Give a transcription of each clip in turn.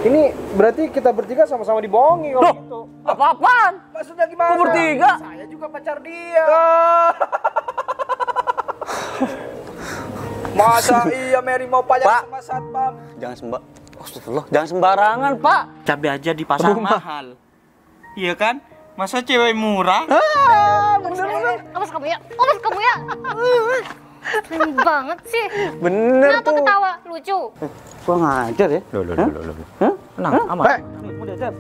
Ini berarti kita bertiga sama-sama dibohongi kalau gitu. Apa-apaan? Maksudnya gimana? Kok bertiga? Saya juga pacar dia. Masa iya Mary mau pacaran Pak. sama satpam? Jangan sembarangan, Pak. Cabai aja di pasar mahal. Iya kan? Masa cewek murah? Bener. Awas kamu ya, awas kamu ya. Keren banget sih. Bener Kenapa tuh. ketawa? Lucu. Gua ngajar ya. Loh. Tenang, aman. Mau diajar.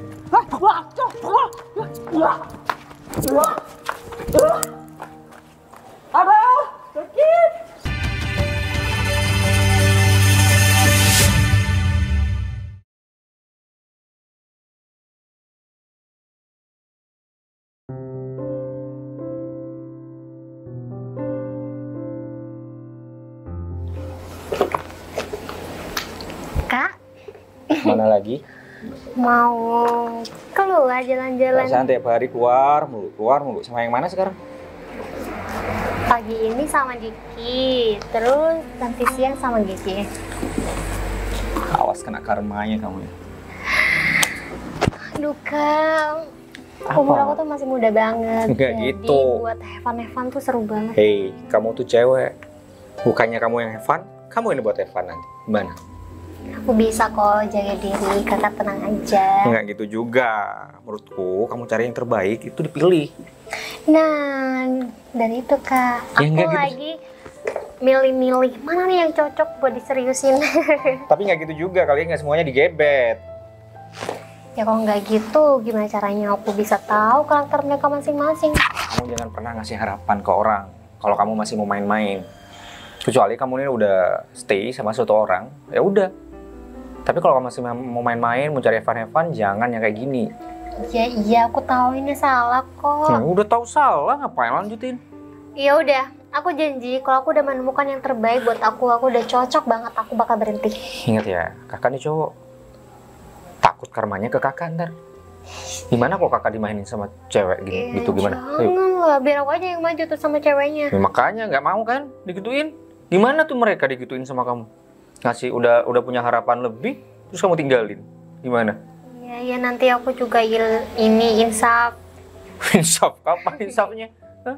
Kak, Mana lagi? mau keluar jalan-jalan. Perasaan tiap hari keluar mulu. Sama yang mana sekarang? Pagi ini sama Diki, terus nanti siang sama Gigi. Awas kena karmanya kamu ya. Aduh Kak, umur aku tuh masih muda banget. Nggak Jadi gitu. buat have-fun tuh seru banget. Hei, kamu tuh cewek. Bukannya kamu yang have fun, kamu ini buat have fun nanti. Gimana? Aku bisa kok jaga diri, kakak tenang aja. Nggak gitu juga. Menurutku, kamu cari yang terbaik itu dipilih. Nah, dari itu Kak, Ya, aku nggak gitu. lagi milih-milih mana nih yang cocok buat diseriusin. Tapi nggak gitu juga, kalian nggak semuanya digebet. Ya kalau nggak gitu, gimana caranya aku bisa tahu karakter mereka masing-masing? Kamu jangan pernah ngasih harapan ke orang kalau kamu masih mau main-main. Kecuali kamu ini udah stay sama suatu orang, ya udah. Tapi kalau kamu masih mau main-main, mau cari fun, jangan yang kayak gini. Iya, aku tahu ini salah kok. Udah tahu salah, ngapain lanjutin? Ya udah, aku janji kalau aku udah menemukan yang terbaik buat aku udah cocok banget, aku bakal berhenti. Ingat ya, kakak nih cowok. Takut karmanya ke kakak ntar. Gimana kalau kakak dimainin sama cewek gitu gimana? Ayo. Jangan lah, biar aku aja yang maju tuh sama ceweknya. Ya, makanya nggak mau kan digituin. Gimana tuh mereka digituin sama kamu? Ngasih udah punya harapan lebih, terus kamu tinggalin. Gimana? Ya nanti aku juga insaf. Insaf? Kapan insafnya? Hah?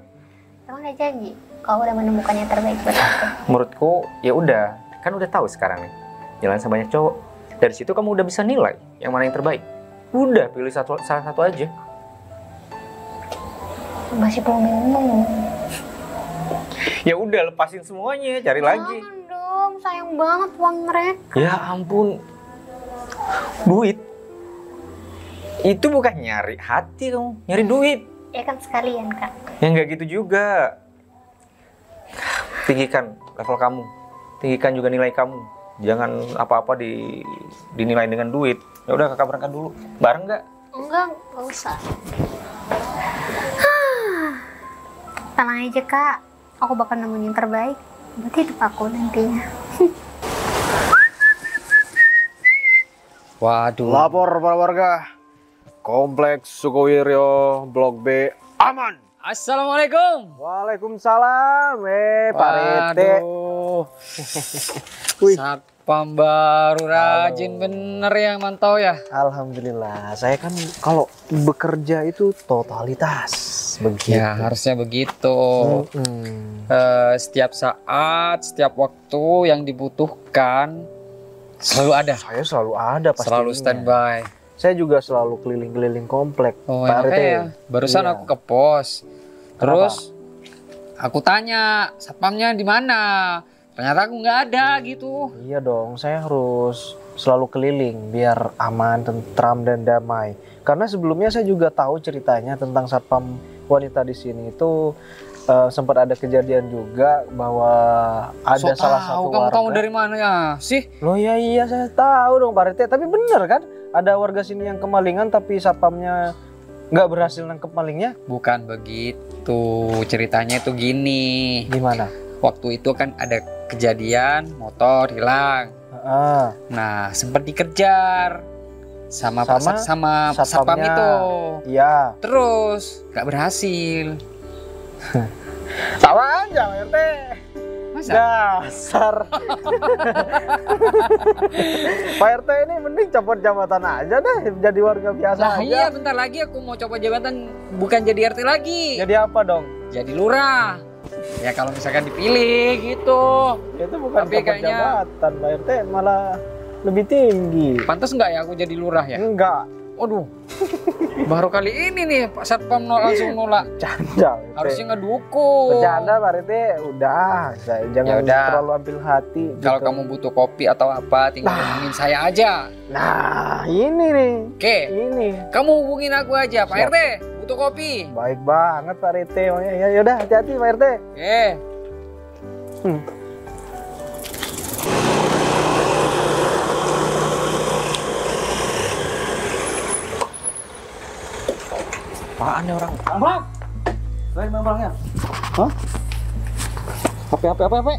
Emang udah janji kalau udah menemukan yang terbaik buat aku. Menurutku ya udah, kan udah tahu sekarang nih. Jalan sama banyak cowok. Dari situ kamu udah bisa nilai yang mana yang terbaik. Udah pilih salah satu aja. Masih belum nemu. Ya udah lepasin semuanya, cari lagi. Jangan dong, sayang banget uang mereka. Ya ampun. Duit. Itu bukan nyari hati kamu, nyari duit. Ya kan sekalian Kak. Ya nggak gitu juga. Tinggikan level kamu. Tinggikan juga nilai kamu. Jangan apa-apa dinilai dengan duit. Ya udah kakak berangkat dulu. Bareng nggak? Enggak usah. Tenang aja Kak, aku bakal nemuin yang terbaik buat hidup aku nantinya. Waduh. Lapor para warga. Kompleks Sukowiryo Blok B aman. Assalamualaikum. Waalaikumsalam. Pak Rete. Waduh. Wih. Satpam baru rajin bener yang mantau ya. Alhamdulillah. Saya kan kalau bekerja itu totalitas. Begitu. Ya harusnya begitu. Setiap saat, setiap waktu yang dibutuhkan selalu ada. Saya selalu ada pastinya. Selalu standby. Saya juga selalu keliling-keliling komplek. Oh, Pak Rete. ya. Barusan Iya. aku ke pos. Terus aku tanya satpamnya di mana. Ternyata aku nggak ada gitu. Iya dong, saya harus selalu keliling biar aman, tentram dan damai. Karena sebelumnya saya juga tahu ceritanya tentang satpam wanita di sini itu sempat ada kejadian juga bahwa ada salah satu kamu warga. tahu dari mana ya sih? Loh ya iya saya tahu dong Pak Rete, tapi bener kan? Ada warga sini yang kemalingan tapi satpamnya nggak berhasil nangkep malingnya. Bukan begitu, ceritanya itu gini. Gimana? Waktu itu kan ada kejadian motor hilang. Nah, sempat dikejar sama satpam satpamnya. itu. Iya. Terus nggak berhasil. Sama aja Pak Rete. masa? Dasar. Pak RT ini mending copot jabatan aja deh, jadi warga biasa Lah aja. iya, bentar lagi aku mau coba jabatan, bukan jadi RT lagi. Jadi apa dong? Jadi lurah. Ya kalau misalkan dipilih gitu. Itu bukan Tapi copot kayaknya- jabatan, Pak RT malah lebih tinggi. Pantas nggak ya aku jadi lurah ya? Enggak, Waduh, baru kali ini nih Pak Satpam langsung nolak. canda. Pak RT. Harusnya ngedukung. Bercanda Pak RT, udah, saya jangan Yaudah. terlalu ambil hati. Kalau gitu. kamu butuh kopi atau apa, tinggal hubungin saya aja. Nah, ini nih, Oke, ini kamu hubungin aku aja, Pak Siap. RT. Butuh kopi. baik banget Pak RT. Ya, yaudah, hati-hati Pak RT. Oke. Apaan nih orang? Bang. Lain barangnya. Hah? Apa?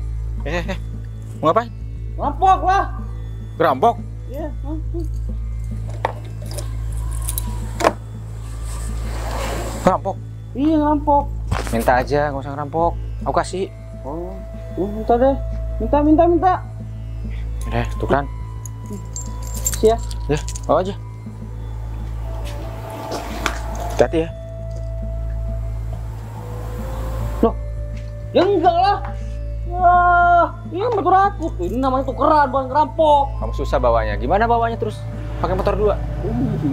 Mau ngapain? Rampok lah. Ngerampok? Iya. Ngerampok? Iya ngerampok. Minta aja, nggak usah ngerampok. Aku kasih. Oh, minta deh. Minta. Udah, tuh kan. Iya. Ya, bawa aja. Hati-hati ya. Ya enggak lah. Wah, ini motor aku tuh. Ini namanya tukeran, bukan ngerampok. Kamu susah bawanya. Gimana bawanya terus? Pakai motor dua.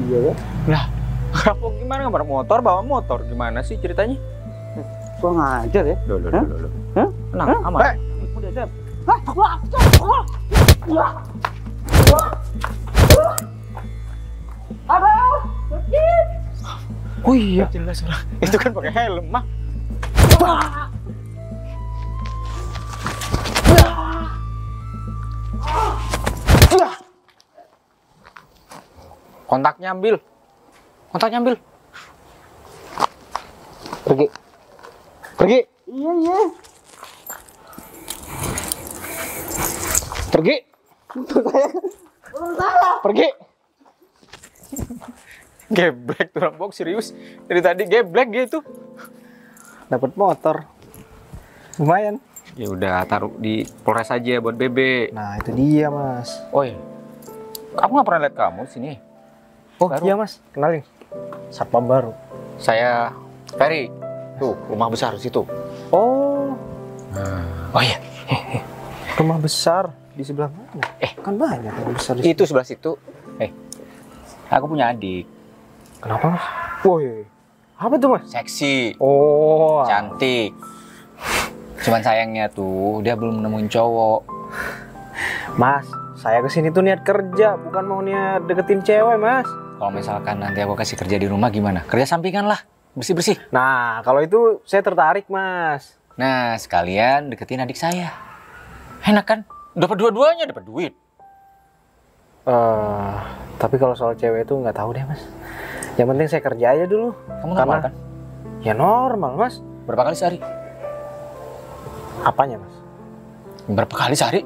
Iya ya. Lah, ngerampok gimana? Nggak motor, bawa motor. Gimana sih ceritanya? Kok ngajar ya? Loh. Hah? Tenang, Hah? aman. Udah, Dep. Hah? Wah. Wah. Aduh, sakit. Oh iya, jelas orang. Itu kan pakai helm, mah. Kontaknya ambil. Pergi. Iya. Pergi. Pergi. Geblek tuh rampok, serius. Dari tadi geblek gitu. Dapat motor. Lumayan. Ya udah, taruh di Polres aja buat BB. Nah, itu dia, Mas. Oh iya. Aku nggak pernah lihat kamu sini. Oh, Baru. iya, Mas. Kenalin. Satpam baru. Saya Ferry. Tuh, rumah besar situ. Oh, Oh iya. rumah besar di sebelah mana? Kan banyak rumah besar di Itu sebelah situ. Aku punya adik. Kenapa, Mas? Woi. Apa tuh, Mas? Seksi, Oh, cantik. Cuman sayangnya tuh dia belum nemuin cowok. Mas, saya kesini tuh niat kerja, bukan mau niat deketin cewek, Mas. Kalau misalkan nanti aku kasih kerja di rumah gimana? Kerja sampingan lah, bersih-bersih. Nah, kalau itu saya tertarik, Mas. Nah, sekalian deketin adik saya. Enak kan? Dapat dua-duanya, dapat duit. Tapi kalau soal cewek itu nggak tahu deh, Mas. Yang penting saya kerja aja dulu. Kamu normal kan? Ya normal, Mas. Berapa kali sehari? Apanya, Mas? Berapa kali sehari?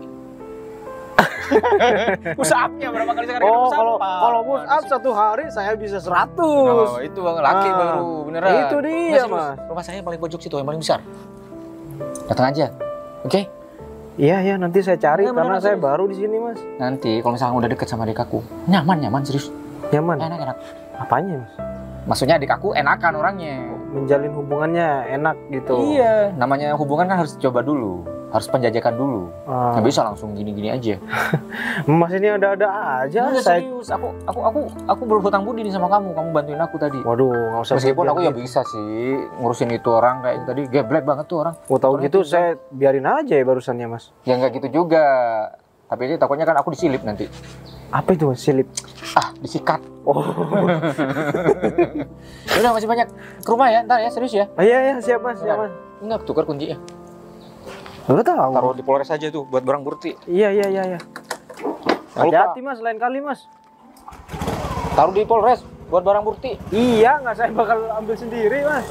Push-up-nya berapa kali sehari? Oh, kalau push up satu hari saya bisa 100. Oh, itu laki Ah, baru, beneran. itu dia, Nggak, serius. Mas. Rumah saya paling pojok situ, yang paling besar. Datang aja, oke? Iya, nanti saya cari Ya, karena beneran, saya serius. baru di sini, Mas. Nanti kalau misalkan udah deket sama adik aku, nyaman, serius. Nyaman. Enak. Apanya, Mas? Maksudnya adik aku enakan orangnya. Menjalin hubungannya enak gitu. Iya, namanya hubungan kan harus coba dulu, harus penjajakan dulu. Ah. Nggak bisa langsung gini-gini aja. Mas ini ada-ada aja. Nggak, Saya... serius, aku berhutang budi nih sama kamu bantuin aku tadi. Waduh, nggak usah. Meskipun aku ya gitu. bisa sih ngurusin itu orang kayak tadi, geblek banget tuh orang. Mau tahu Orang gitu, itu saya biarin aja ya barusannya, Mas. Ya nggak gitu juga. Tapi ini takutnya kan aku disilip nanti. Apa itu, Mas? Silip? Disikat. Oh, Udah masih banyak ke rumah ya, ntar ya, serius ya. iya, siap, Mas. Siap, Mas. Enggak, tukar kuncinya. Nggak tahu. Taruh di Polres aja tuh buat barang bukti. Iya. Jangan Hati-hati, Mas. Lain kali, Mas. Taruh di Polres buat barang bukti. Iya, nggak saya bakal ambil sendiri, Mas.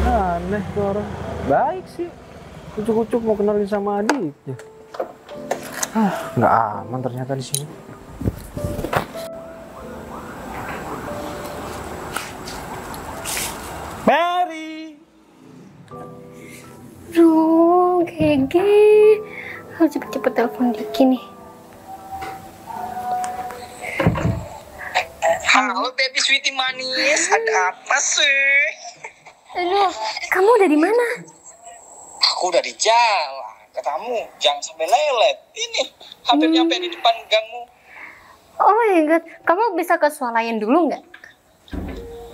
Aneh tuh orang. Baik sih. Kucuk-kucuk mau kenalin sama adiknya. Nggak aman ternyata di sini. Mary. Duh, Gege. Harus cepet-cepet telepon Diki nih. Halo baby sweetie manis, ada apa sih? Aduh, kamu udah di mana? Aku udah di jalan. Katamu jangan sampai lelet. Ini hampir nyampe di depan gangmu. Oh my god, kamu bisa ke swalayan dulu nggak?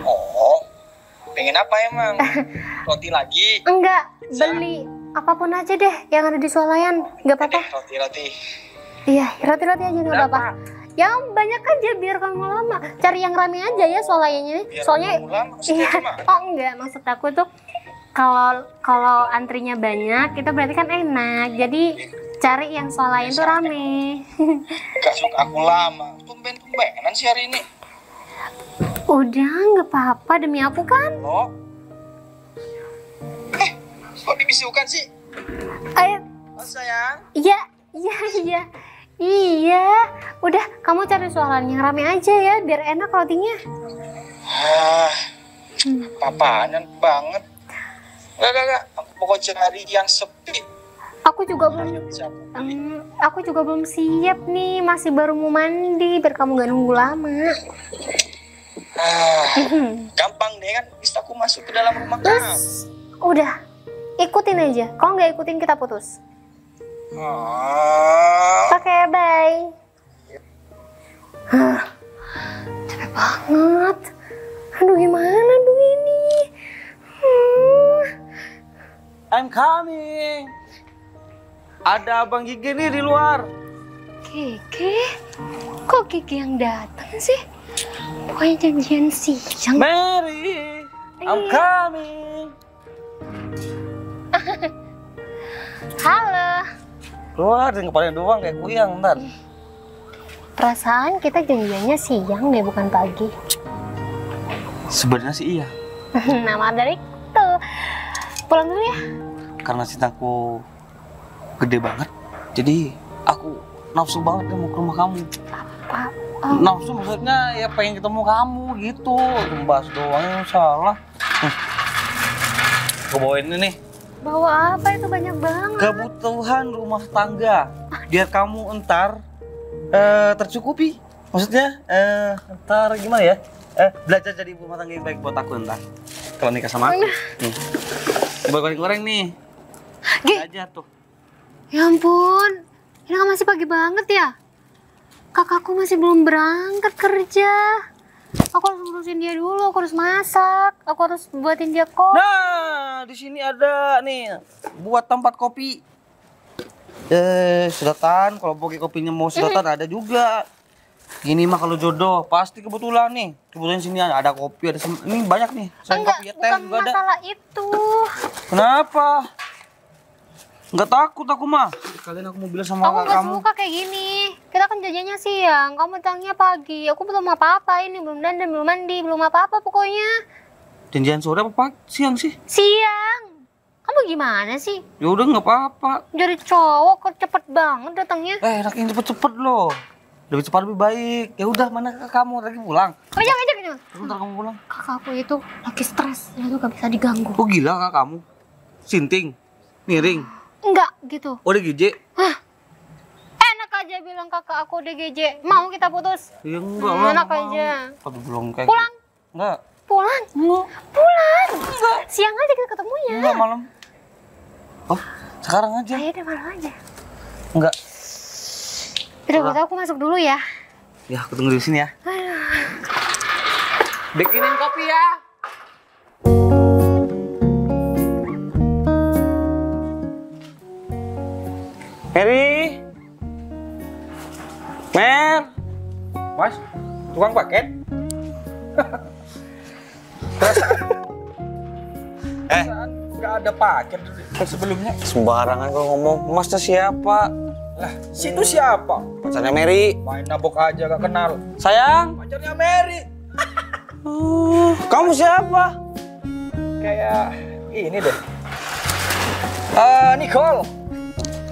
Oh, pengen apa emang? Roti lagi? Enggak, beli apapun aja deh yang ada di swalayan, nggak apa-apa. Roti-roti. Iya, roti-roti aja nggak apa-apa. Yang banyak aja biar kamu lama. Cari yang rame aja ya swalayannya. Soalnya iya. Oh enggak, maksud aku tuh kalau antrinya banyak, itu berarti kan enak. Jadi cari yang swalayan tuh rame. Gak suka aku lama. Tumben-tumbenan sih hari ini. Udah, nggak apa-apa demi aku kan. Oh. Kok dibisukan sih? Ayo. Oh sayang. Iya. Iya. Udah, kamu cari swalayan yang rame aja ya, biar enak rotinya. Papaanan banget. Gak. Aku pokoknya cari yang sepi. Aku juga belum siap nih, masih baru mau mandi, biar kamu gak nunggu lama. Gampang deh kan, bisa aku masuk ke dalam rumah kamu. Terus, udah, ikutin aja. Kalau nggak ikutin kita putus. Oke, bye. Capek banget. Aduh, gimana aduh ini? I'm coming. Ada Abang Gigi nih di luar. Keke? Kok Keke yang datang sih? Pokoknya janjian siang. Mary, I'm coming. Halo. Keluar dengan kepalanya doang kayak kuyang ntar. Perasaan kita janjiannya siang deh, bukan pagi. Sebenarnya sih iya. Nama dari itu. Pulang dulu ya. Karena cintaku gede banget. Jadi aku nafsu banget nih mau ke rumah kamu. Apa? Nafsu maksudnya ya pengen ketemu kamu gitu. Membahas doang yang salah. Aku bawain ini nih. Bawa apa itu banyak banget? Kebutuhan rumah tangga. Biar kamu entar tercukupi. Maksudnya entar gimana ya? Belajar jadi ibu rumah tangga yang baik buat aku entar. Kalau nikah sama aku. Nih. Goreng-goreng nih. Aja tuh. Ya ampun, ini kan masih pagi banget ya? Kakakku masih belum berangkat kerja. Aku harus ngurusin dia dulu, aku harus masak, aku harus buatin dia kopi. Nah, di sini ada nih buat tempat kopi. Sedotan, kalau pakai kopinya mau sedotan ada juga. Ini mah kalau jodoh pasti kebetulan nih. Kebetulan sini ada kopi, ada ini banyak nih. Selain Enggak, kopi ya teh bukan juga ada. masalah itu. Kenapa? Nggak takut aku mah. Kalian aku mau bilang sama Aku nggak kamu. suka kayak gini. Kita kan janjiannya siang, kamu datangnya pagi. Aku belum apa-apa ini, belum dandan, belum mandi, belum apa-apa pokoknya. Janjian sore apa siang sih? Siang. Kamu gimana sih? Ya udah nggak apa-apa. Jadi cowok kok cepet banget datangnya. Enakin cepet-cepet loh. Lebih cepat lebih baik. Ya udah, mana kakak kamu lagi pulang? Jangan. Bentar kamu pulang. Kakakku itu lagi stres, dia tuh gak bisa diganggu. Oh gila kakak kamu? Sinting? Miring? Enggak gitu. Oh DGJ? Enak aja bilang kakak aku DGJ. Mau kita putus? Ya enggak lah. Enak aja. Aduh belum kayak Pulang. gitu. Enggak. Pulang. Pulang. Siang aja kita ketemunya. Enggak malam. Oh sekarang aja. Ayo deh malam aja. Enggak. Udah, buat aku masuk dulu ya. Ya aku tunggu di sini ya. Bikinin kopi ya. Mary, Mer, Mas, tukang paket. Nggak ada paket sebelumnya. Sembarangan kalau ngomong, Masnya siapa? Lah, situ siapa? Pacarnya Mary. Main nabok aja gak kenal. Sayang, Pacarnya Mary. kamu siapa? Kayak ini deh. Nicole.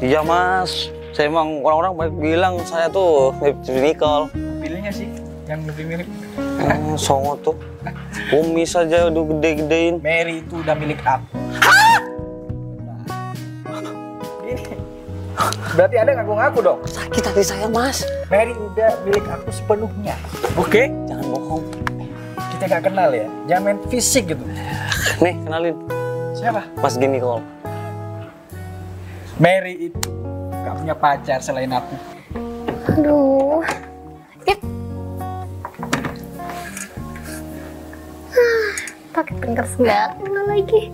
Iya Mas, saya emang orang-orang banyak bilang saya tuh mirip Nicole. Pilihnya sih yang lebih mirip. Songo tuh, kumis aja udah gede-gedein. Mary itu udah milik aku. Berarti Anda ngaku-ngaku dong. Sakit hati saya, Mas. Mary udah milik aku sepenuhnya. Oke? Jangan bohong. Kita gak kenal ya. Jangan main fisik gitu. Nih, kenalin. Siapa? Mas Gini Kol. Mary itu gak punya pacar selain aku. Aduh. Pakai tengkar segala lagi.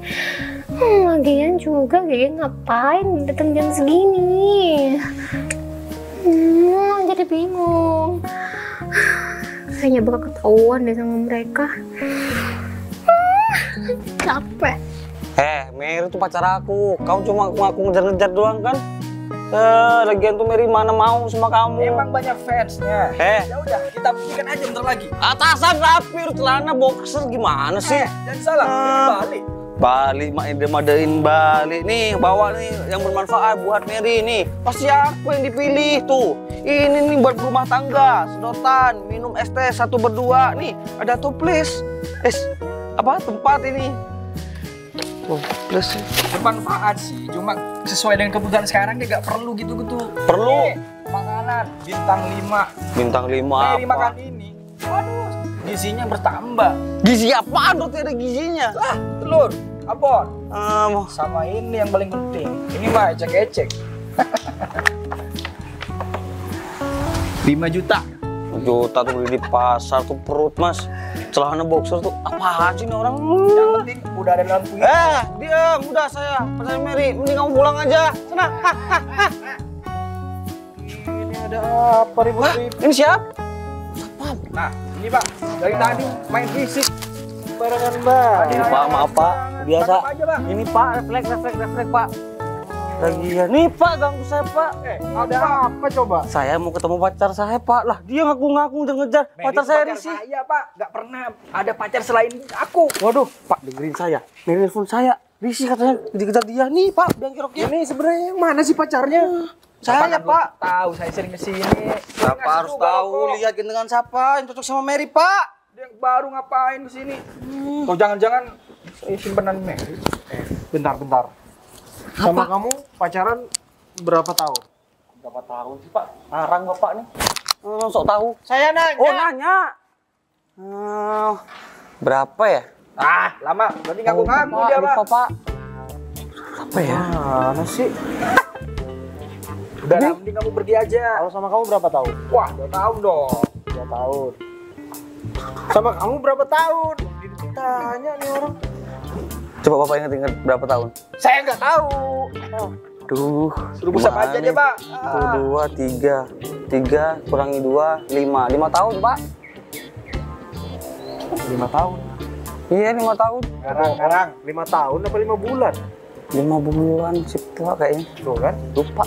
Lagian juga dia ngapain datang jam segini? Jadi bingung. Kayaknya bakal ketahuan deh sama mereka. Capek. Mary tuh pacar aku. Kau cuma ngaku ngejar-ngejar doang kan? Lagian tuh Mary mana mau sama kamu. Emang banyak fansnya. Ya udah, kita buktikan aja bentar lagi. Atasan rapi, celana boxer gimana sih? Jangan salah, ini balik. Bali, madain Bali nih, bawa nih yang bermanfaat buat Mary nih. Pasti aku yang dipilih tuh. Ini nih buat rumah tangga, sedotan, minum es teh 1 berdua nih. Ada toples, tempat ini. Toples. Bermanfaat sih, cuma sesuai dengan kebutuhan sekarang dia gak perlu gitu-gitu. Perlu. Makanan bintang 5. Bintang 5 Mary apa? makan ini. Waduh, gizinya bertambah. Gizi apaan tuh ada gizinya? Telur, abon. Mau Sama ini yang paling penting. Ini mah ecek-ecek. 5 juta. juta tuh beli di pasar tuh perut, Mas. Celana boxer tuh apaan sih nih orang? Yang penting udah ada lampunya. Diam, udah saya. Percaya Mary, mending kamu pulang aja. Sana. Ini ada apa ribut-ribut? Ini siapa? Nah, ini Pak, dari tadi main fisik barengan Mbak. Ini Pak, maaf Pak, biasa. Tangkap aja, Bang. Ini Pak, refleks Pak. Lagian nih Pak, ganggu saya Pak. Ada apa coba? Saya mau ketemu pacar saya Pak. Lah dia ngaku-ngaku ngejar pacar saya Risi. Saya Pak, nggak pernah ada pacar selain aku. Waduh, Pak dengerin saya. Mary nelfon saya. Risi katanya dikejar dia nih Pak, biang keroknya. Ini sebenarnya yang mana sih pacarnya? Saya Pak. Tahu, saya sering kesini. Siapa harus tahu, lihatin dengan siapa yang cocok sama Mary Pak. Dia baru ngapain kesini? Oh jangan-jangan simpenan Mary. Bentar. Sama kamu pacaran berapa tahun? Berapa tahun sih Pak? Arang Bapak nih. Sok tahu. Saya nanya. Oh nanya. Berapa ya? Lama. Berarti ngaku-ngaku Pak, dia, lupa, Pak. Pak. Apa ya? Mana sih? Udah, mending kamu pergi aja. Kalau sama kamu berapa tahun? Wah, 2 tahun dong. 2 tahun. Sama kamu berapa tahun? Ditanya nih orang. Coba Bapak ingat berapa tahun? Saya nggak tahu. Duh, Suruh busap aja dia, Pak. 2, 3. 3 kurangi 2, 5. 5 tahun, Pak. 5 tahun. Iya, 5 tahun. Sekarang 5 tahun apa 5 bulan? 5 bulan sih tua kayaknya. Tuh kan? Lupa.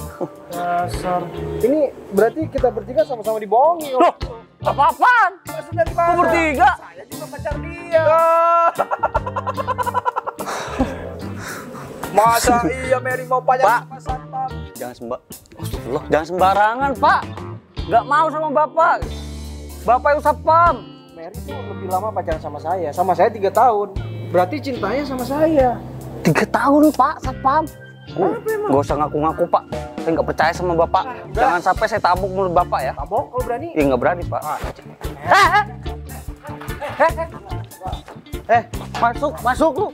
Dasar. Ini berarti kita bertiga sama-sama dibohongi. Loh, apa-apaan? Maksudnya gimana? Kok bertiga? Saya juga pacar dia. Masa iya Mary mau pacar Pak. sama satpam? Jangan sembarangan, Pak. Nggak mau sama Bapak. Bapak itu satpam. Mary tuh lebih lama pacaran sama saya. Sama saya 3 tahun. Berarti cintanya sama saya. 3 tahun, Pak, satpam. Gak usah ngaku-ngaku, Pak. Saya nggak percaya sama Bapak. Jangan sampai saya tabuk mulut Bapak ya. Tabok kalau berani. Ya nggak berani, Pak. Masuk lu.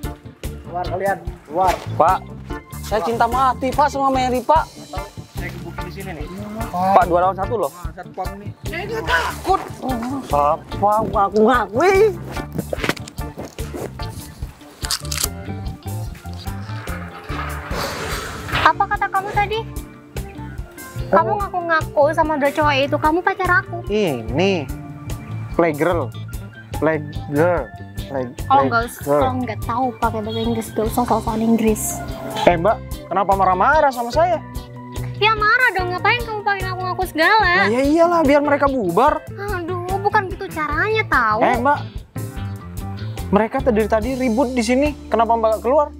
Keluar kalian. Keluar. Pak, saya cinta mati, Pak, sama Mary, Pak. Saya kebukin di sini nih. Pak, 2 lawan 1 loh. Satpam nih. Saya nggak takut. Satpam ngaku-ngaku. Apa kata kamu tadi? Kamu ngaku-ngaku sama dua cowok itu, kamu pacar aku. Ini playgirl. Oh nggak tahu pakai bahasa Inggris, gak usah soal Inggris. Mbak, kenapa marah-marah sama saya? Ya marah dong, ngapain kamu pakai ngaku-ngaku segala? Ya iyalah, biar mereka bubar. Aduh, bukan gitu caranya tahu. Mbak, mereka tadi ribut di sini. Kenapa Mbak gak keluar?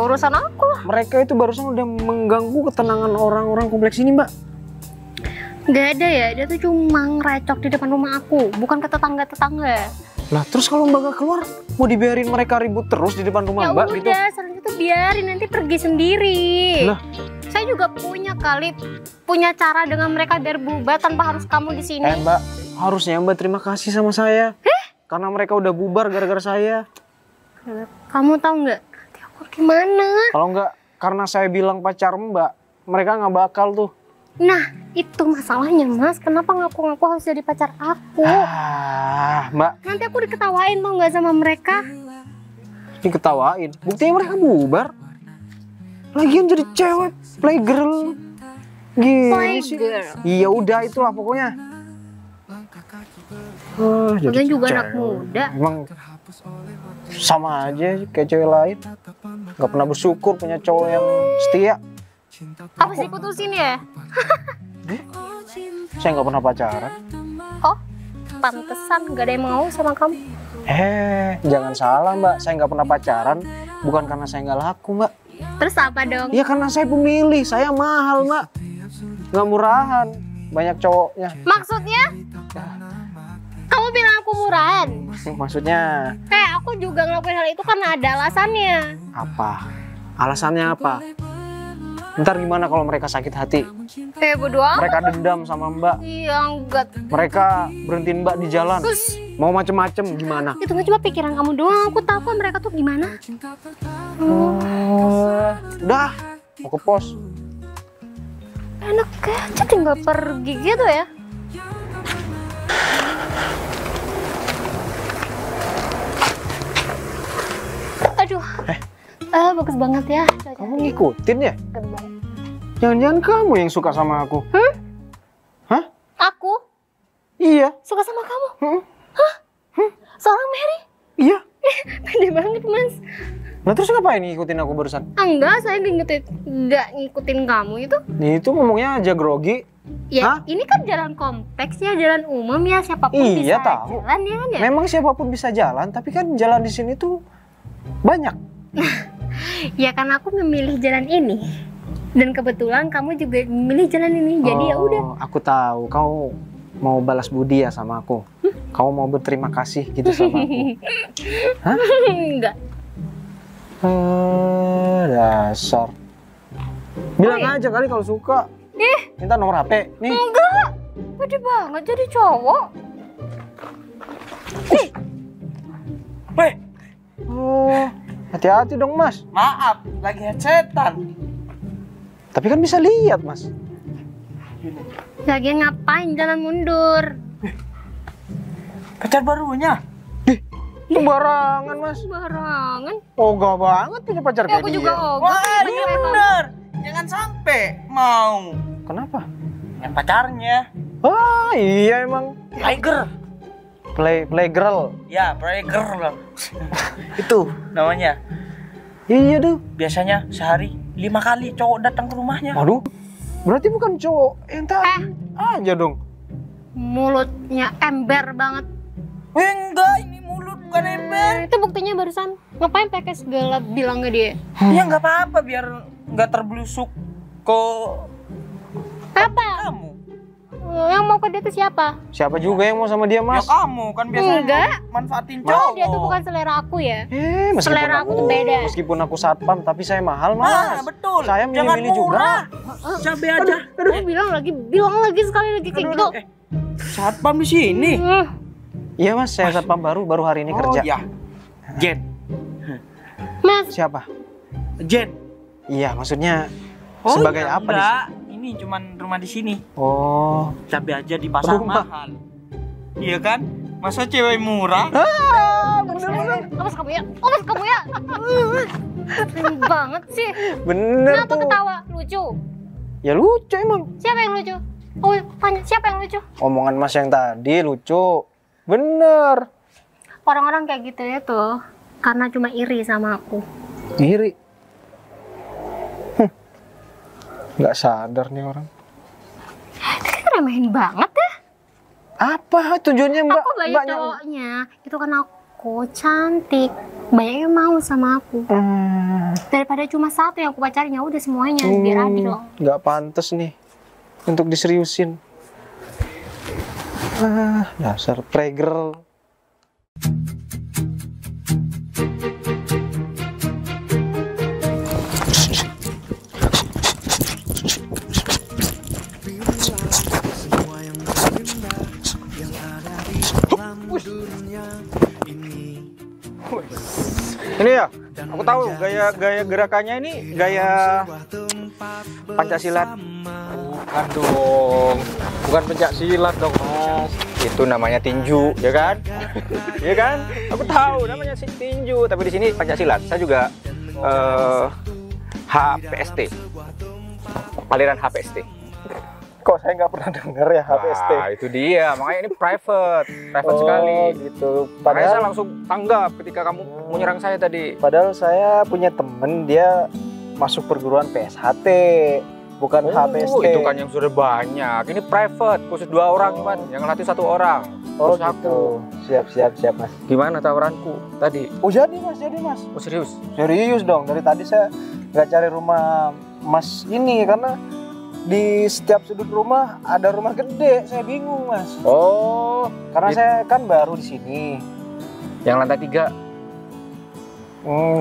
Urusan aku lah. Mereka itu barusan udah mengganggu ketenangan orang-orang kompleks ini, Mbak. Gak ada ya, dia tuh cuma ngerecok di depan rumah aku, bukan ke tetangga-tetangga. Lah terus kalau Mbak gak keluar, mau dibiarin mereka ribut terus di depan rumah Ya Mbak gitu? udah, selanjutnya tuh biarin, nanti pergi sendiri. Lah, Saya juga punya cara dengan mereka biar bubar tanpa harus kamu di sini. Mbak, harusnya Mbak terima kasih sama saya. Karena mereka udah bubar gara-gara saya. Kamu tahu nggak? Nanti aku gimana? Kalau nggak karena saya bilang pacar Mbak, mereka nggak bakal tuh. Nah, itu masalahnya Mas. Kenapa ngaku-ngaku harus jadi pacar aku? Mbak, Nanti aku diketawain tau nggak sama mereka? diketawain. Buktinya mereka bubar. Lagian jadi cewek, playgirl. Gini sih. Playgirl. Iya udah itulah pokoknya. Jadi Lagian juga anak cewek. muda. Emang sama aja kayak cewek lain. Gak pernah bersyukur punya cowok yang setia. Apa sih putusin ya? Saya nggak pernah pacaran. Oh, pantesan gak ada yang mau sama kamu. Jangan salah Mbak. Saya nggak pernah pacaran. Bukan karena saya nggak laku Mbak. Terus apa dong? Ya karena saya pemilih. Saya mahal Mbak. Nggak murahan. Banyak cowoknya. Maksudnya? Kamu bilang aku murahan? Maksudnya Aku juga ngelakuin hal itu karena ada alasannya. apa? Alasannya apa? Ntar gimana kalau mereka sakit hati? Bodo amat. Mereka dendam sama Mbak. Iya, enggak. Mereka berhentiin Mbak di jalan. Terus, Mau macem-macem gimana? itu mah cuma pikiran kamu doang. Aku tahu kok mereka tuh gimana. Udah, mau ke pos. Enak aja tinggal pergi gitu ya. Aduh. Bagus banget ya. Kamu ngikutin ya? Gerbang. Jangan-jangan kamu yang suka sama aku? Hah? Aku Iya. suka sama kamu? Hah? Seorang Mary? Iya. Pede banget, Mas. Nah terus ngapain ngikutin aku barusan? Enggak, saya nggak ngikutin kamu itu. Nih itu ngomongnya aja grogi. Ya, Hah? ini kan jalan kompleks ya, jalan umum ya, siapapun Iya, bisa tahu. jalan ya kan ya. Memang siapapun bisa jalan, tapi kan jalan di sini tuh banyak. Ya kan aku memilih jalan ini. Dan kebetulan kamu juga memilih jalan ini. Jadi ya udah. Aku tahu kau mau balas budi ya sama aku. Kau mau berterima kasih gitu sama aku. Hah? Enggak. Dasar. Bilang aja kali kalau suka. Minta nomor HP. Nih. Enggak. Pede banget jadi cowok. Weh, Oh, hati-hati dong Mas. maaf, lagi headsetan. Tapi kan bisa lihat Mas. Lagian ngapain jalan mundur? Pacar barunya. Sembarangan Mas. Barangan. Ogah banget punya pacar Ya kayak aku dia. juga ogah. Wah, iya bener. Jangan sampai mau Kenapa? yang pacarnya. Ah iya emang. Tiger. Playgirl. Ya, Tiger. Itu namanya. Iya tuh. Biasanya sehari 5 kali cowok datang ke rumahnya. Waduh. Berarti bukan cowok yang tadi. Aja dong. Mulutnya ember banget. Enggak, ini mulut bukan ember. Itu buktinya barusan. Ngapain pakai segala bilang ke dia? Ya nggak apa-apa biar nggak terblusuk ke Apa? kamu. Yang mau ke dia itu siapa? Siapa juga yang mau sama dia Ya Mas? kamu kan biasanya Enggak. manfaatin Oh, cowok. dia tuh bukan selera aku ya. Meskipun Selera aku tuh beda. Meskipun aku satpam tapi saya mahal Mas. Ah, betul. Saya Jangan milih-milih juga. murah. Cabe aja. Bilang lagi sekali lagi kayak gitu. Satpam di sini. Iya Mas, saya satpam baru hari ini kerja. Oh iya. Jen. Mas, Siapa? Jen. Iya, maksudnya Oh, sebagai iya, apa di enggak. Ini cuman rumah di sini. Oh. Cabe aja di pasar Rumah. mahal. Iya kan? Masa cewek murah? awas kamu ya. Awas kamu ya. Keren banget sih. Bener Kenapa tuh. ketawa? Lucu. Ya lucu emang. Siapa yang lucu? Oh, tanya siapa yang lucu? Omongan Mas yang tadi lucu. Bener. Orang-orang kayak gitu ya tuh karena cuma iri sama aku. Iri. Nggak sadar nih orang. Itu remehin banget ya. Apa tujuannya Mbak? Aku banyak Mbaknya? cowoknya. Itu kan aku cantik. Banyak yang mau sama aku. Daripada cuma satu yang aku pacarin, ya udah semuanya biar adil loh. Nggak pantas nih untuk diseriusin. Dasar playgirl. Ini ya, aku tahu gaya gerakannya ini gaya Pancasilat. Bukan dong, bukan pencaksilat dong Mas. Itu namanya tinju, ya kan? Iya kan? Aku tahu namanya tinju, tapi di sini Pancasilat. Saya juga HPST, aliran HPST. Kok saya nggak pernah dengar ya HPST? Nah, itu dia, makanya ini private sekali. Gitu. Makanya saya Padahal, langsung tanggap ketika kamu menyerang saya tadi. padahal saya punya temen dia masuk perguruan PSHT, bukan HPST. Itu kan yang sudah banyak. Ini private, khusus 2 orang, Iman. Yang latih 1 orang. Oh Terus gitu. Siap Mas. Gimana tawaranku tadi? Oh jadi Mas. Oh serius? Serius dong. Dari tadi saya nggak cari rumah Mas ini karena di setiap sudut rumah ada rumah gede. Saya bingung Mas. Oh, Karena saya kan baru di sini. yang lantai 3.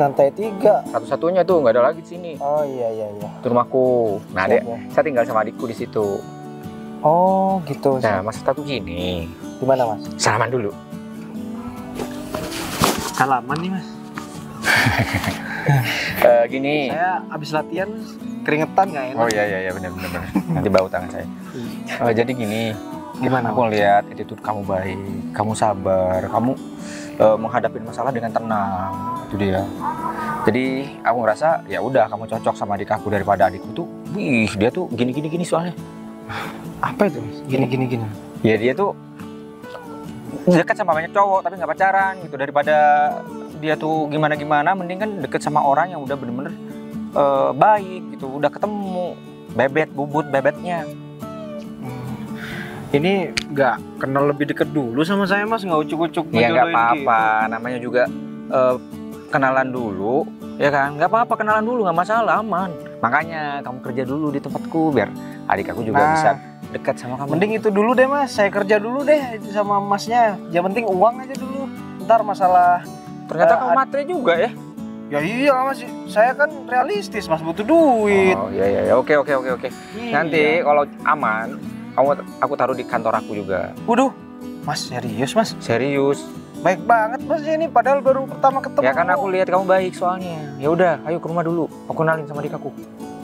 Lantai 3. Satu-satunya tuh, nggak ada lagi di sini. Oh iya. Itu rumahku. Nah, Siap, dek, ya. saya tinggal sama adikku di situ. Oh gitu. Nah, maksud aku gini. Gimana Mas? Salaman dulu. Salaman nih Mas. Gini. Saya habis latihan keringetan nggak enak. Oh iya benar. Nanti bau tangan saya. Jadi gini, Gimana, aku lihat attitude kamu baik, kamu sabar, kamu menghadapi masalah dengan tenang. Itu dia. Jadi aku ngerasa ya udah kamu cocok sama adik aku daripada adikku tuh. Wih, dia tuh gini soalnya. Apa itu Mas? Gini. Ya dia tuh dekat sama banyak cowok tapi nggak pacaran gitu, daripada dia tuh gimana mending kan deket sama orang yang udah bener-bener baik gitu, udah ketemu bubut bebetnya. Ini nggak kenal lebih deket dulu sama saya Mas, nggak ucuk-ucuk Ya nggak ngejodohin apa-apa, namanya juga kenalan dulu, ya kan? Nggak apa-apa, kenalan dulu, nggak masalah, aman. Makanya kamu kerja dulu di tempatku biar adik aku juga Nah, bisa dekat sama kamu. Mending itu dulu deh Mas, saya kerja dulu deh sama Masnya. Yang penting uang aja dulu. Ntar masalah. Ternyata kamu matre juga ya? Ya iya Mas, saya kan realistis Mas, butuh duit. Oh iya, oke. Iya. Nanti kalau aman, aku taruh di kantor aku juga. Waduh, Mas serius Mas? Serius. Baik banget Mas ini, padahal baru pertama ketemu. Ya kan aku lihat kamu baik soalnya. Ya udah, ayo ke rumah dulu. Aku kenalin sama adik aku.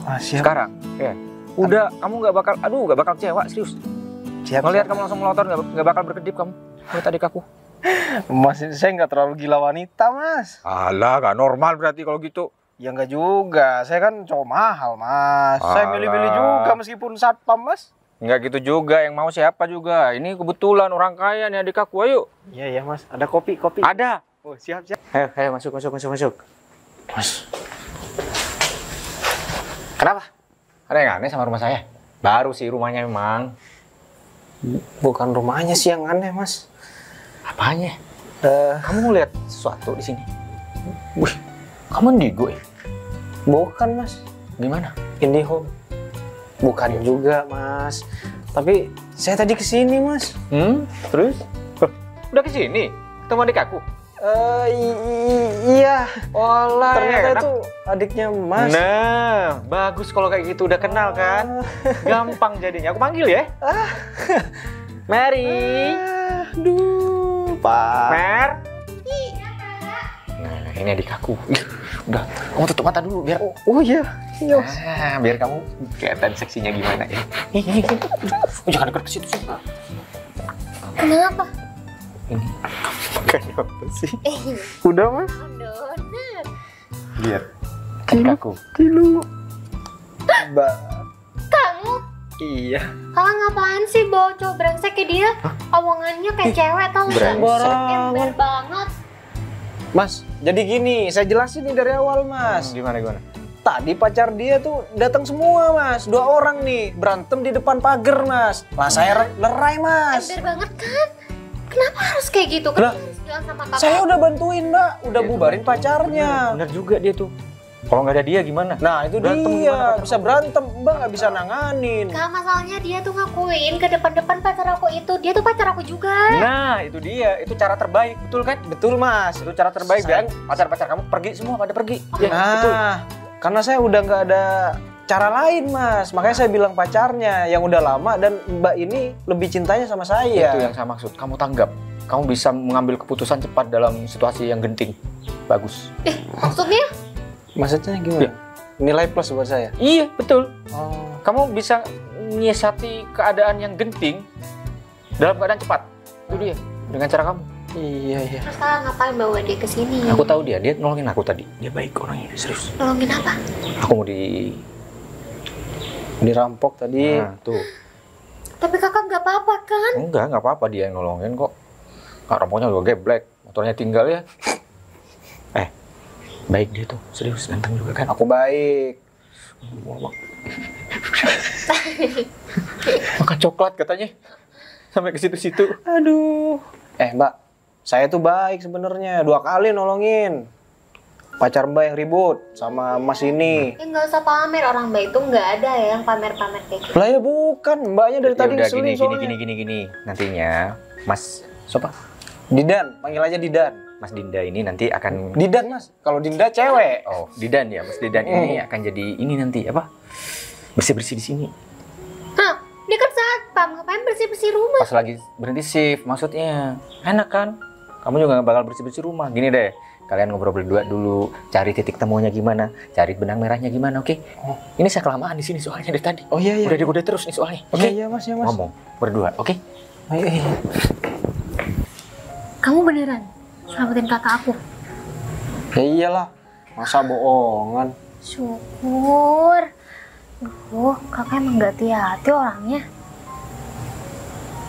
Ah, siap. Sekarang, ya. Udah, kamu nggak bakal kecewa, serius. Siap. Ngelihat kamu langsung melotot, nggak bakal berkedip kamu. Lihat adik aku. Mas, saya nggak terlalu gila wanita Mas. Alah, nggak normal berarti kalau gitu. Ya nggak juga, saya kan cowok mahal Mas. Saya Alah. milih-milih juga meskipun satpam Mas. Nggak gitu juga, yang mau siapa juga. Ini kebetulan orang kaya nih adik aku, ayo. Iya Mas, ada kopi. Ada. Oh siap. Ayo masuk. Mas, Kenapa? Ada yang aneh sama rumah saya? Baru sih rumahnya memang. bukan rumahnya sih yang aneh Mas. Apanya? Kamu ngeliat sesuatu di sini? Wih, kamu indigo ya? Bukan Mas, Gimana? IndiHome. Bukan juga Mas. Tapi saya tadi kesini Mas. Terus? Udah kesini? Ketemu adik aku? Iya. Olah, Ternyata enak. itu adiknya Mas. Nah, bagus kalau kayak gitu, udah kenal kan? Gampang jadinya. Aku panggil ya. Mary. Aduh, Pak. Mer. Nah, ini adik aku. Ih, udah, kamu tutup mata dulu biar Oh iya. Iya. biar kamu kelihatan seksinya gimana ya. Jangan dekat ke situ sih. Kenapa? Ini. Kenapa sih? Udah Mas. Donat. Lihat. Adik aku. Kilo. Mbak. Kamu? Iya. Kalian ngapain sih bawa cowok brengsek kayak dia? Omongannya kayak cewek tau nggak? brengsek. Ember banget. Mas, jadi gini, saya jelasin nih dari awal Mas. Gimana? Tadi pacar dia tuh datang semua Mas, 2 orang nih berantem di depan pagar Mas. Lah saya lerai Mas. Ember banget kan? Kenapa harus kayak gitu? Kenapa Lah, harus bilang sama kakak? Saya udah bantuin Mbak, udah Dia tuh bubarin bantu. pacarnya. Bener juga dia tuh. Kalau nggak ada dia gimana? Nah itu Berantem dia, gimana pacar bisa berantem Mbak nggak bisa nanganin. Gak masalahnya dia tuh ngakuin ke depan-depan pacar aku itu. Dia tuh pacar aku juga. Nah, itu dia. Itu cara terbaik, betul kan? Betul Mas. Itu cara terbaik Saya- biar pacar-pacar kamu pergi semua pada pergi. Ya, betul. Nah, karena saya udah nggak ada cara lain Mas, makanya saya bilang pacarnya yang udah lama dan Mbak ini lebih cintanya sama saya. Itu yang saya maksud. Kamu tanggap. kamu bisa mengambil keputusan cepat dalam situasi yang genting. Bagus. Maksudnya? Maksudnya gimana? Nilai plus buat saya. Iya, betul. Oh. Kamu bisa menyiasati keadaan yang genting dalam keadaan cepat. Itu dia, dengan cara kamu. Iya. Terus kakak ngapain bawa dia ke sini? Aku tahu dia nolongin aku tadi. Dia baik orangnya, serius. Nolongin apa? Aku mau Dirampok tadi. Nah, tuh. Tapi kakak nggak apa-apa kan? Nggak apa-apa, dia yang nolongin kok. Kak rampoknya juga geblek, motornya tinggal ya. Baik dia tuh, serius, ganteng juga kan. Aku baik. Makan coklat katanya. Sampai ke situ-situ. Aduh. Mbak, saya tuh baik sebenarnya. 2 kali nolongin. Pacar Mbak yang ribut sama Mas ini. Nggak usah pamer, orang baik itu nggak ada ya yang pamer-pamer kayak gitu. Lah ya bukan, Mbaknya dari tadi udah ngeselin soalnya. gini. Nantinya Mas siapa? Didan, panggil aja Didan. Mas Dinda ini nanti akan Didan Mas, kalau Dinda cewek. Oh, Didan ya, Mas Didan ini akan jadi ini nanti apa? Bersih-bersih di sini. Hah, dia kan satpam, ngapain bersih-bersih rumah? Pas lagi berhenti shift, maksudnya enak kan? Kamu juga nggak bakal bersih-bersih rumah. Gini deh, kalian ngobrol berdua dulu, cari titik temunya gimana, cari benang merahnya gimana, oke? Oh. Ini saya kelamaan di sini soalnya dari tadi. Oh iya. Udah digoda terus nih soalnya, oke? Iya Mas, ya Mas. Ngomong berdua, oke? Iya. Kamu beneran selamatin kakak aku? Ya iyalah, masa bohongan. Syukur. Duh, kakak emang gak hati-hati orangnya.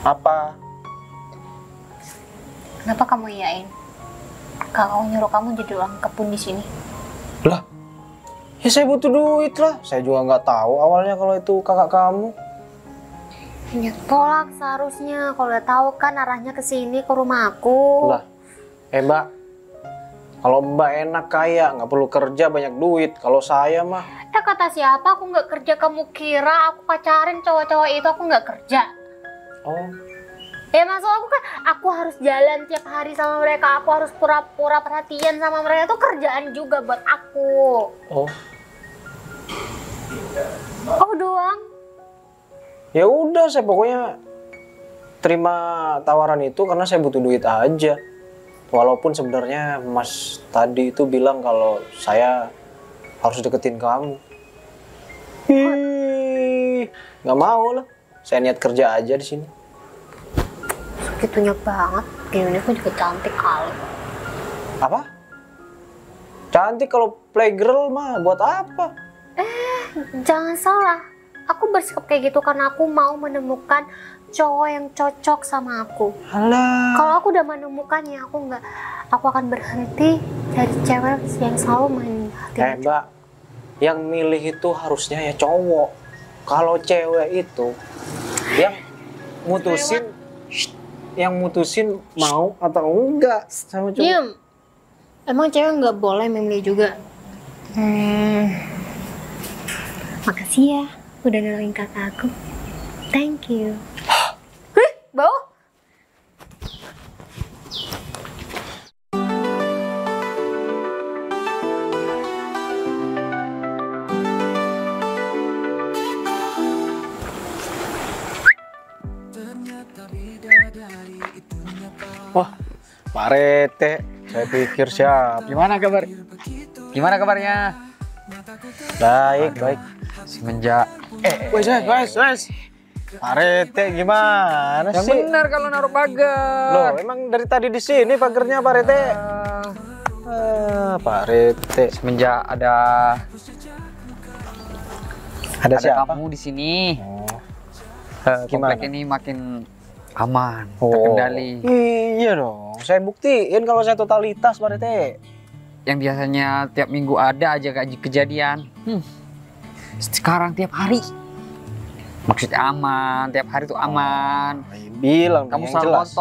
Apa? Kenapa kamu iyain? Kakak nyuruh kamu jadi orang kebun di sini. Lah, ya saya butuh duit lah. Saya juga nggak tahu awalnya kalau itu kakak kamu. Ya tolak seharusnya. Kalau udah tahu kan arahnya ke sini ke rumah aku. Lah, Mbak, kalau Mbak enak kaya, nggak perlu kerja banyak duit. Kalau saya mah, Kata siapa aku nggak kerja? Kamu kira aku pacarin cowok-cowok itu aku nggak kerja? oh, Ya maksud aku kan aku harus jalan tiap hari sama mereka. Aku harus pura-pura perhatian sama mereka. Itu kerjaan juga buat aku. oh, Oh doang? ya udah saya pokoknya terima tawaran itu karena saya butuh duit aja. Walaupun sebenarnya Mas tadi itu bilang kalau saya harus deketin kamu. Nggak mau lah. Saya niat kerja aja di sini. Segitunya banget. Gini aku juga cantik kali. Apa? Cantik kalau playgirl mah buat apa? Jangan salah. Aku bersikap kayak gitu karena aku mau menemukan cowok yang cocok sama aku. Alah. Kalau aku udah menemukannya, aku akan berhenti dari cewek yang selalu main hati. Mbak, yang milih itu harusnya ya cowok. Kalau cewek itu yang mutusin mau atau enggak sama cowok. Diem. Emang cewek nggak boleh memilih juga? Makasih ya, udah nolongin kakak aku. Thank you. Bau? Wah, Pak Rete, saya pikir siapa? Gimana kabar? Gimana kabarnya? Baik. Semenjak Wes. Pak Rete gimana yang sih? benar kalau naruh pagar. Loh, emang dari tadi di sini pagernya Pak Rete? Pak Rete. Semenjak ada Siapa? kamu di sini, Gimana? komplek ini makin aman, Oh. terkendali. Iya dong, saya buktiin kalau saya totalitas Pak Rete. Yang biasanya tiap minggu ada aja kejadian, sekarang tiap hari. Maksudnya aman, tiap hari tuh aman. Bilang Kamu yang selalu jelas.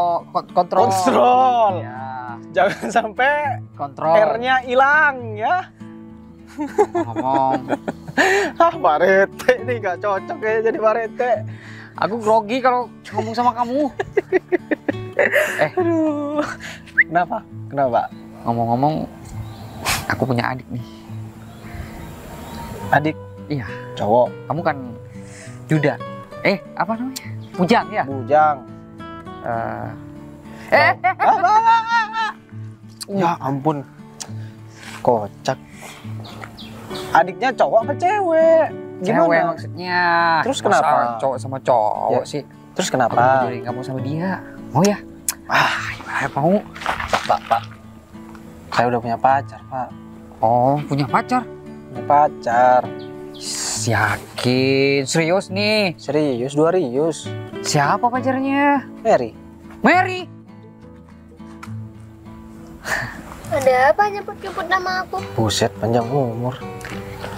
kontrol. Kontrol. Ya, Jangan sampai kontrol. R-nya hilang ya. Ngomong, Pak Rete ini gak cocok ya jadi Pak Rete. aku grogi kalau ngomong sama kamu. Aduh. Kenapa? Ngomong-ngomong, aku punya adik nih. Adik? Iya. Cowok? Kamu kan Juda. Apa namanya? Pujang ya? Bujang. Ya ampun, kocak. Adiknya cowok apa cewek? Gimana? Cewek maksudnya. Terus Masa kenapa? cowok sama cowok Ya. sih? Terus Aku kenapa? jadi nggak mau sama dia. Mau ya? Ya mau. Pak, saya udah punya pacar, Pak. Oh, punya pacar? Punya pacar. Yakin? Serius nih? Serius, 2 rius. Siapa pacarnya? Mary. Mary? Ada apa nyebut-nyebut nama aku? Buset, panjang umur.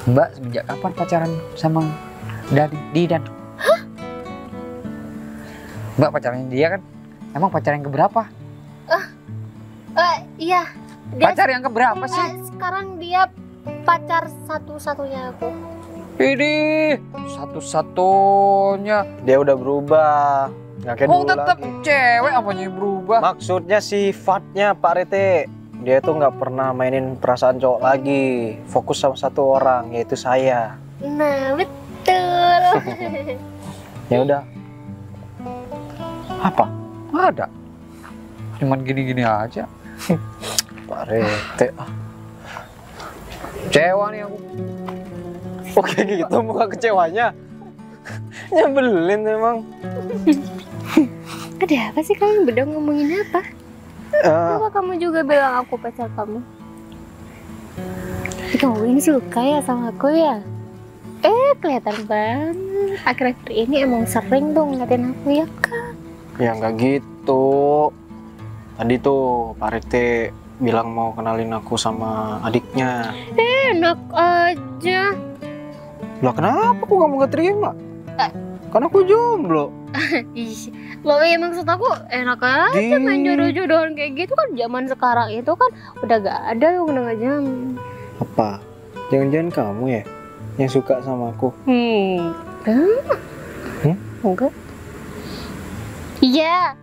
Mbak, semenjak kapan pacaran sama Didan? Mbak pacarnya dia kan? Emang pacar yang keberapa? Iya. Pacar yang keberapa sih? Sekarang dia pacar satu-satunya aku. Ini satu-satunya. Dia udah berubah. Nggak kayak Oh, dulu tetap lagi. cewek apanya yang berubah? Maksudnya sifatnya Pak Rete. Dia tuh nggak pernah mainin perasaan cowok lagi. Fokus sama satu orang, yaitu saya. Nah, betul. Ya udah. Apa? Ada. Cuman gini-gini aja. Pak Rete. Kecewa nih aku. Oke gitu muka kecewanya. Nyebelin emang. Ada apa sih kalian berdua ngomongin apa? Kenapa kamu juga bilang aku pacar kamu? Kamu ini suka ya sama aku ya? Kelihatan banget. Akhir-akhir ini emang sering tuh ngeliatin aku ya kan? Ya nggak gitu. Tadi tuh Pak Rete bilang mau kenalin aku sama adiknya. Enak aja. Lah kenapa kok kamu gak terima? Kan aku jomblo. Ih, lo ya maksud aku enak aja main jodoh-jodohan kayak gitu kan. Zaman sekarang itu kan udah gak ada yang udah jam. Apa? Jangan-jangan kamu ya yang suka sama aku? Enggak. Iya.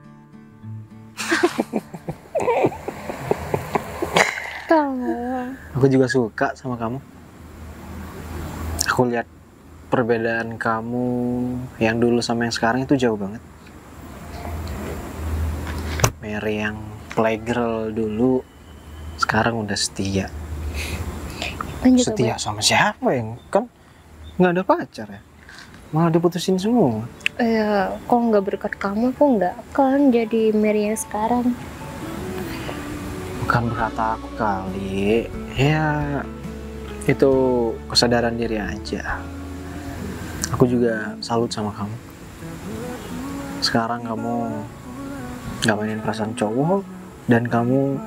Kamu. Aku juga suka sama kamu. Aku lihat perbedaan kamu yang dulu sama yang sekarang itu jauh banget. Mary yang playgirl dulu sekarang udah setia. Kan juga Setia sama siapa yang kan nggak ada pacar ya? Malah diputusin semua. ya, kalau nggak berkat kamu aku nggak akan jadi Mary yang sekarang. Bukan berkata aku kali. Ya itu kesadaran diri aja. Aku juga salut sama kamu. Sekarang kamu nggak mainin perasaan cowok dan kamu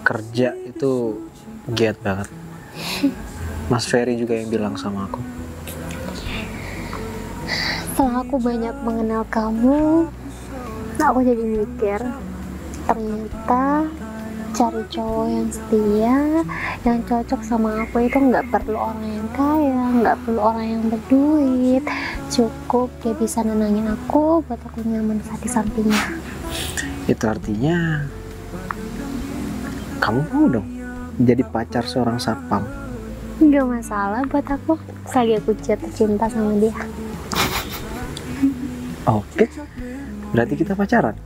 kerja itu giat banget. Mas Ferry juga yang bilang sama aku. Setelah aku banyak mengenal kamu, aku jadi mikir ternyata cari cowok yang setia, yang cocok sama aku itu nggak perlu orang yang kaya, nggak perlu orang yang berduit, cukup dia bisa nenangin aku buat aku nyaman saat di sampingnya. Itu artinya kamu mau dong jadi pacar seorang satpam. Nggak masalah buat aku, selagi aku jatuh cinta sama dia. Oke, berarti kita pacaran.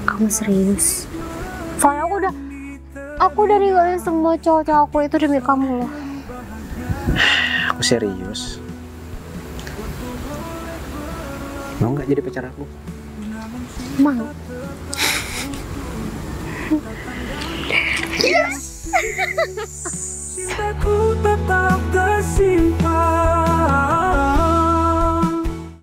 Kamu serius? Soalnya aku udah ninggalin semua cowok-cowok aku itu demi kamu loh. Aku serius. Mau nggak jadi pacar aku? Mau. Cintaku tetap tersisa.